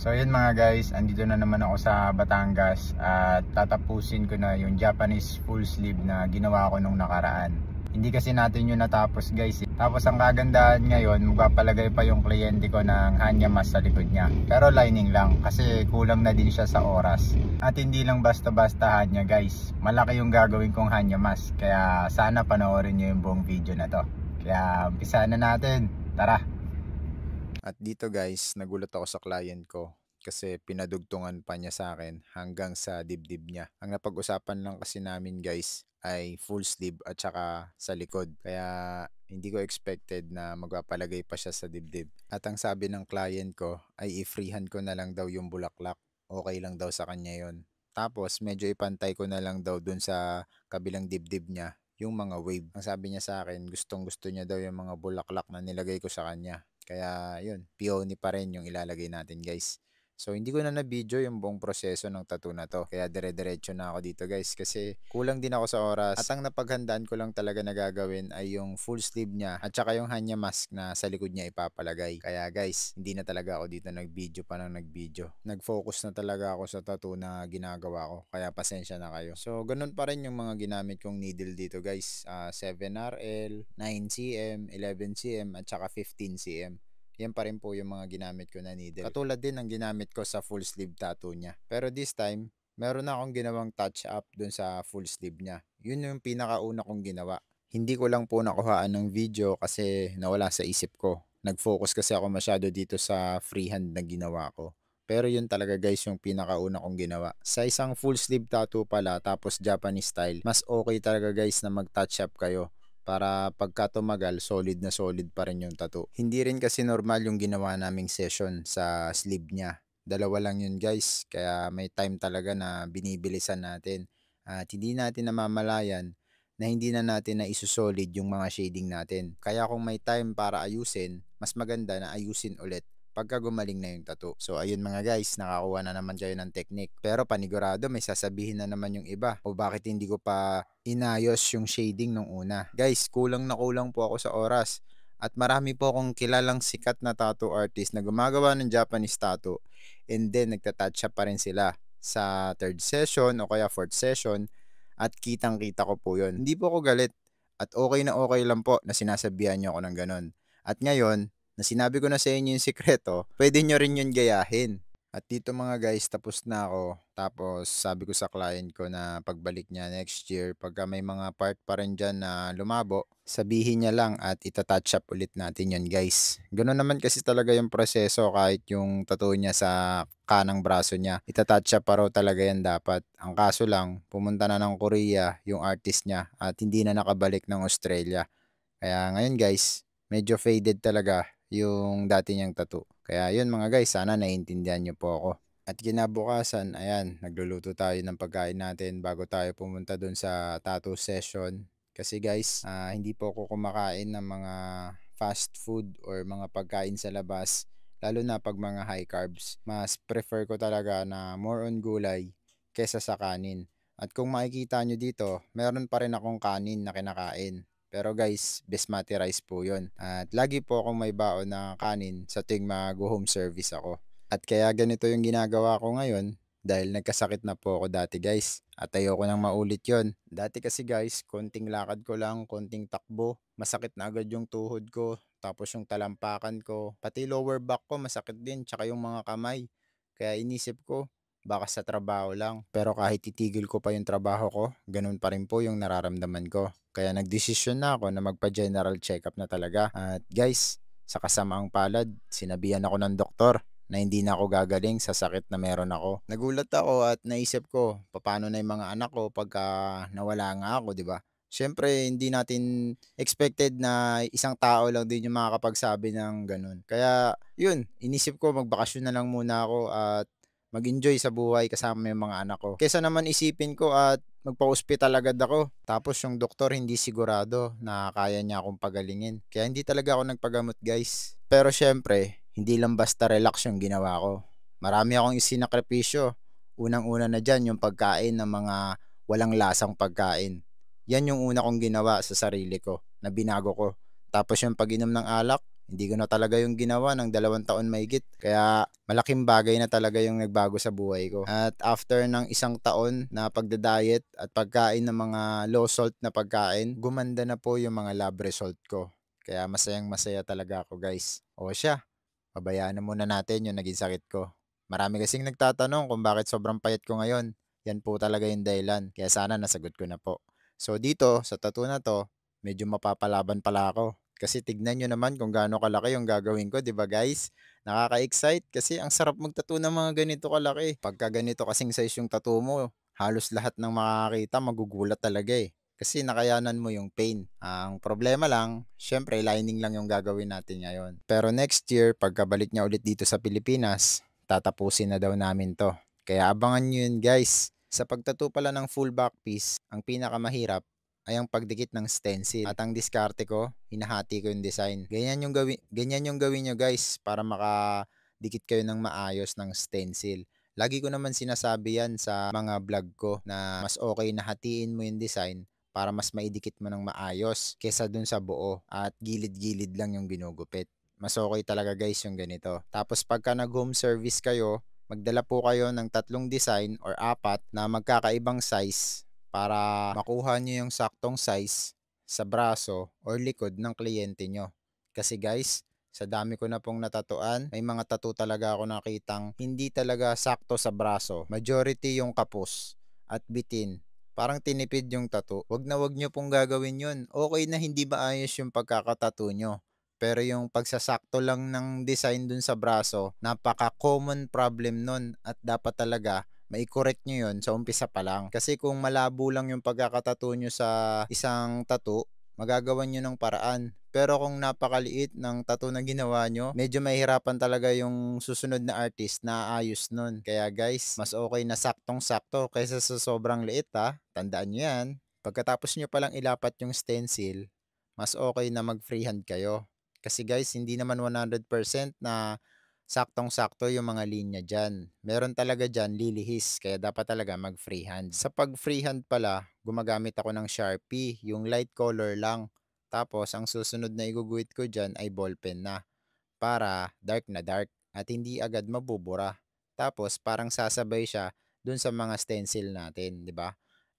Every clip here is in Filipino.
So yun mga guys, andito na naman ako sa Batangas at tatapusin ko na yung Japanese full sleeve na ginawa ko nung nakaraan. Hindi kasi natin yun natapos guys. Tapos ang kagandahan ngayon, magpapalagay pa yung kliyente ko ng hanya mask sa likod niya. Pero lining lang kasi kulang na din siya sa oras. At hindi lang basta-basta hanya guys. Malaki yung gagawin kong hanya mask. Kaya sana panoorin nyo yung buong video na to. Kaya umpisa na natin. Tara! At dito guys, nagulat ako sa client ko kasi pinadugtungan pa niya sa akin hanggang sa dibdib niya. Ang napag-usapan lang kasi namin guys ay full sleeve at saka sa likod. Kaya hindi ko expected na magpapalagay pa siya sa dibdib. At ang sabi ng client ko ay i-freehand ko na lang daw yung bulaklak. Okay lang daw sa kanya yon. Tapos medyo ipantay ko na lang daw dun sa kabilang dibdib niya yung mga wave. Ang sabi niya sa akin, gustong gusto niya daw yung mga bulaklak na nilagay ko sa kanya. Kaya yun, peony pa rin yung ilalagay natin guys. So hindi ko na na-video yung buong proseso ng tattoo na to. Kaya dire-diretso na ako dito guys kasi kulang din ako sa oras. At ang napaghandaan ko lang talaga na gagawin ay yung full sleeve niya at saka yung hanya mask na sa likod niya ipapalagay. Kaya guys, hindi na talaga ako dito nag-video pa ng nag-video. Nag-focus na talaga ako sa tattoo na ginagawa ko. Kaya pasensya na kayo. So ganun pa rin yung mga ginamit kong needle dito guys. 7RL, 9cm, 11cm at saka 15cm. Yan pa rin po yung mga ginamit ko na needle. Katulad din ng ginamit ko sa full sleeve tattoo niya. Pero this time, meron na akong ginawang touch up dun sa full sleeve niya. Yun yung pinakauna kong ginawa. Hindi ko lang po nakuhaan ng video kasi nawala sa isip ko. Nag-focus kasi ako masyado dito sa freehand na ginawa ko. Pero yun talaga guys yung pinakauna kong ginawa. Sa isang full sleeve tattoo pala tapos Japanese style, mas okay talaga guys na mag-touch up kayo para pagka tumagal, solid na solid pa rin yung tattoo. Hindi rin kasi normal yung ginawa naming session sa sleeve niya. Dalawa lang yun guys, kaya may time talaga na binibilisan natin. At hindi natin namamalayan na hindi na natin na isusolid yung mga shading natin. Kaya kung may time para ayusin, mas maganda na ayusin ulit pagka gumaling na yung tattoo. So ayun mga guys, nakakuha na naman kayo ng technique. Pero panigurado may sasabihin na naman yung iba. O bakit hindi ko pa inayos yung shading nung una. Guys, kulang na kulang po ako sa oras. At marami po akong kilalang sikat na tattoo artist na gumagawa ng Japanese tattoo. And then nagtatouch up pa rin sila sa third session o kaya fourth session. At kitang kita ko po yun. Hindi po ako galit. At okay na okay lang po na sinasabihan niyo ako ng ganun. At ngayon, na sinabi ko na sa inyo yung sikreto, pwede nyo rin yun gayahin. At dito mga guys, tapos na ako. Tapos sabi ko sa client ko na pagbalik niya next year, pagka may mga part pa rin dyan na lumabo, sabihin niya lang at itatouch up ulit natin yun guys. Ganoon naman kasi talaga yung proseso kahit yung tattoo niya sa kanang braso niya. Itatouch up pa raw talaga yan dapat. Ang kaso lang, pumunta na ng Korea yung artist niya at hindi na nakabalik ng Australia. Kaya ngayon guys, medyo faded talaga yung dati niyang tattoo. Kaya yun mga guys, sana naiintindihan niyo po ako. At kinabukasan, ayan, nagluluto tayo ng pagkain natin bago tayo pumunta dun sa tattoo session. Kasi guys, hindi po ako kumakain ng mga fast food or mga pagkain sa labas. Lalo na pag mga high carbs. Mas prefer ko talaga na more on gulay kesa sa kanin. At kung makikita nyo dito, meron pa rin akong kanin na kinakain. Pero guys, basmati rice po yun. At lagi po akong may baon na kanin sa tuwing mag-home service ako. At kaya ganito yung ginagawa ko ngayon dahil nagkasakit na po ako dati guys. At ayoko nang maulit yon. Dati kasi guys, konting lakad ko lang, konting takbo, masakit na agad yung tuhod ko. Tapos yung talampakan ko, pati lower back ko masakit din, tsaka yung mga kamay. Kaya inisip ko, baka sa trabaho lang. Pero kahit itigil ko pa yung trabaho ko, ganun pa rin po yung nararamdaman ko. Kaya nagdesisyon na ako na magpa-general checkup na talaga. At guys, sa kasamaang palad, sinabihan ako ng doktor na hindi na ako gagaling sa sakit na meron ako. Nagulat ako at naisip ko, paano na yung mga anak ko pagka nawala nga ako, di ba? Siyempre, hindi natin expected na isang tao lang din yung makakapagsabi ng ganun. Kaya, yun, inisip ko magbakasyon na lang muna ako at mag-enjoy sa buhay kasama yung mga anak ko. Kesa naman isipin ko at magpa-hospital agad ako. Tapos yung doktor hindi sigurado na kaya niya akong pagalingin. Kaya hindi talaga ako nagpagamot guys. Pero syempre, hindi lang basta relax yung ginawa ko. Marami akong isinakripisyo. Unang-una na dyan yung pagkain ng mga walang lasang pagkain. Yan yung una kong ginawa sa sarili ko na binago ko. Tapos yung pag-inom ng alak, Hindi ko na talaga yung ginawa ng 2 taon mahigit. Kaya malaking bagay na talaga yung nagbago sa buhay ko. At after ng 1 taon na pagda-diet at pagkain ng mga low salt na pagkain, gumanda na po yung mga lab result ko. Kaya masayang masaya talaga ako guys. O siya, pabayaan na muna natin yung naging sakit ko. Marami kasing nagtatanong kung bakit sobrang payat ko ngayon. Yan po talaga yung dahilan. Kaya sana nasagot ko na po. So dito, sa tattoo na to, medyo mapapalaban pala ako. Kasi tignan nyo naman kung gaano kalaki yung gagawin ko, di ba guys? Nakaka-excite kasi ang sarap magtattoo ng mga ganito kalaki. Pagka ganito kasing size yung tattoo mo, halos lahat ng makakita magugulat talaga eh. Kasi nakayanan mo yung pain. Ang problema lang, syempre lining lang yung gagawin natin ngayon. Pero next year, pagkabalik niya ulit dito sa Pilipinas, tatapusin na daw namin to. Kaya abangan nyo yun guys. Sa pagtattoo pala ng full back piece, ang pinakamahirap ay ang pagdikit ng stencil. At ang diskarte ko, hinahati ko yung design. Ganyan yung gawin nyo guys para makadikit kayo ng maayos ng stencil. Lagi ko naman sinasabi yan sa mga vlog ko na mas okay na hatiin mo yung design para mas maidikit mo ng maayos kesa dun sa buo at gilid-gilid lang yung ginugupit. Mas okay talaga guys yung ganito. Tapos pagka nag-home service kayo, magdala po kayo ng 3 design or 4 na magkakaibang size para makuha nyo yung saktong size sa braso or likod ng kliyente nyo. Kasi guys, sa dami ko na pong natatuan, may mga tattoo talaga ako nakitang hindi talaga sakto sa braso. Majority yung kapos at bitin. Parang tinipid yung tattoo. Wag na wag nyo pong gagawin yun. Okay na hindi maayos yung pagkakatattoo nyo. Pero yung pagsasakto lang ng design dun sa braso, napaka-common problem nun at dapat talaga mai-correct nyo yun sa umpisa pa lang. Kasi kung malabo lang yung pagkakatattoo nyo sa isang tattoo, magagawan nyo ng paraan. Pero kung napakaliit ng tattoo na ginawa nyo, medyo mahirapan talaga yung susunod na artist na ayos nun. Kaya guys, mas okay na saktong-sakto kaysa sa sobrang liit ha. Tandaan nyo yan. Pagkatapos nyo palang ilapat yung stencil, mas okay na mag-freehand kayo. Kasi guys, hindi naman 100% na saktong-sakto yung mga linya dyan. Meron talaga dyan lilihis, kaya dapat talaga mag-freehand. Sa pag-freehand pala, gumagamit ako ng Sharpie, yung light color lang. Tapos, ang susunod na iguguhit ko dyan ay ballpen na para dark na dark at hindi agad mabubura. Tapos, parang sasabay siya dun sa mga stencil natin, di ba?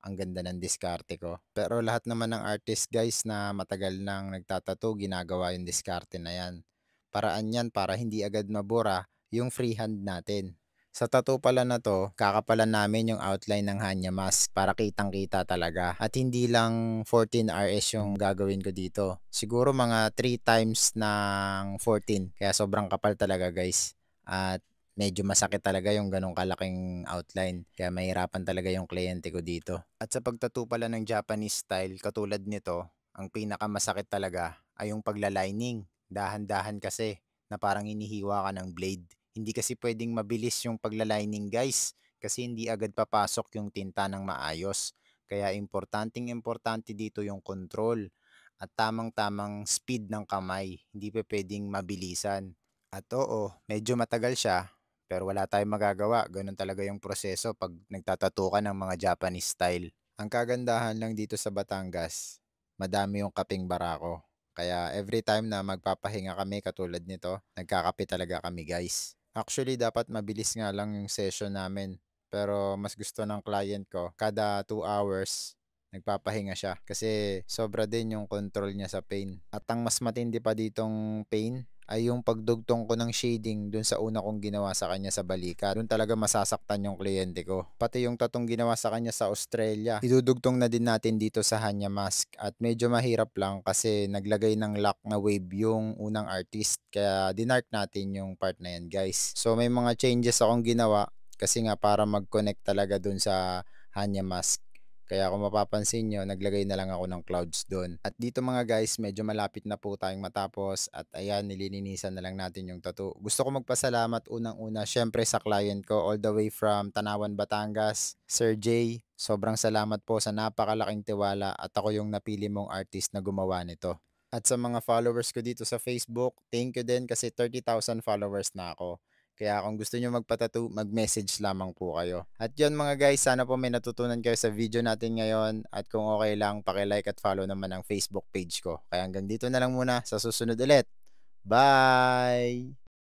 Ang ganda ng diskarte ko. Pero lahat naman ng artist guys na matagal nang nagtatato, ginagawa yung diskarte na yan. Paraan yan para hindi agad mabura yung freehand natin. Sa tattoo pala na to, kakapalan namin yung outline ng Hanya mask para kitang-kita talaga. At hindi lang 14 RS yung gagawin ko dito. Siguro mga 3 times ng 14. Kaya sobrang kapal talaga guys. At medyo masakit talaga yung ganong kalaking outline. Kaya mahirapan talaga yung kliyente ko dito. At sa pagtattoo pala ng Japanese style, katulad nito, ang pinakamasakit talaga ay yung paglalining. Dahan-dahan kasi na parang hinihiwa ka ng blade. Hindi kasi pwedeng mabilis yung paglalining guys kasi hindi agad papasok yung tinta ng maayos. Kaya importante dito yung control at tamang-tamang speed ng kamay. Hindi pa pwedeng mabilisan. At oo, medyo matagal siya pero wala tayong magagawa. Ganun talaga yung proseso pag nagtatato ka ng mga Japanese style. Ang kagandahan lang dito sa Batangas, madami yung kaping barako. Kaya every time na magpapahinga kami katulad nito, nagkakape talaga kami guys. Actually, dapat mabilis nga lang yung session namin. Pero mas gusto ng client ko, kada 2 hours, nagpapahinga siya. Kasi sobra din yung control niya sa pain. At ang mas matindi pa ditong pain, ay yung pagdugtong ko ng shading dun sa una kong ginawa sa kanya sa balikat. Dun talaga masasaktan yung kliyente ko. Pati yung tatong ginawa sa kanya sa Australia, idudugtong na din natin dito sa Hanya mask. At medyo mahirap lang kasi naglagay ng lock na wave yung unang artist. Kaya dinark natin yung part na yan guys. So may mga changes akong ginawa kasi nga para mag-connect talaga dun sa Hanya mask. Kaya kung mapapansin nyo, naglagay na lang ako ng clouds doon. At dito mga guys, medyo malapit na po tayong matapos. At ayan, nililinisan na lang natin yung tattoo. Gusto ko magpasalamat unang-una syempre sa client ko all the way from Tanawan, Batangas, Sir J. Sobrang salamat po sa napakalaking tiwala at ako yung napili mong artist na gumawa nito. At sa mga followers ko dito sa Facebook, thank you din kasi 30,000 followers na ako. Kaya kung gusto nyo magpatattoo, mag-message lamang po kayo. At yun mga guys, sana po may natutunan kayo sa video natin ngayon. At kung okay lang, paki-like at follow naman ang Facebook page ko. Kaya hanggang dito na lang muna, sa susunod ulit. Bye!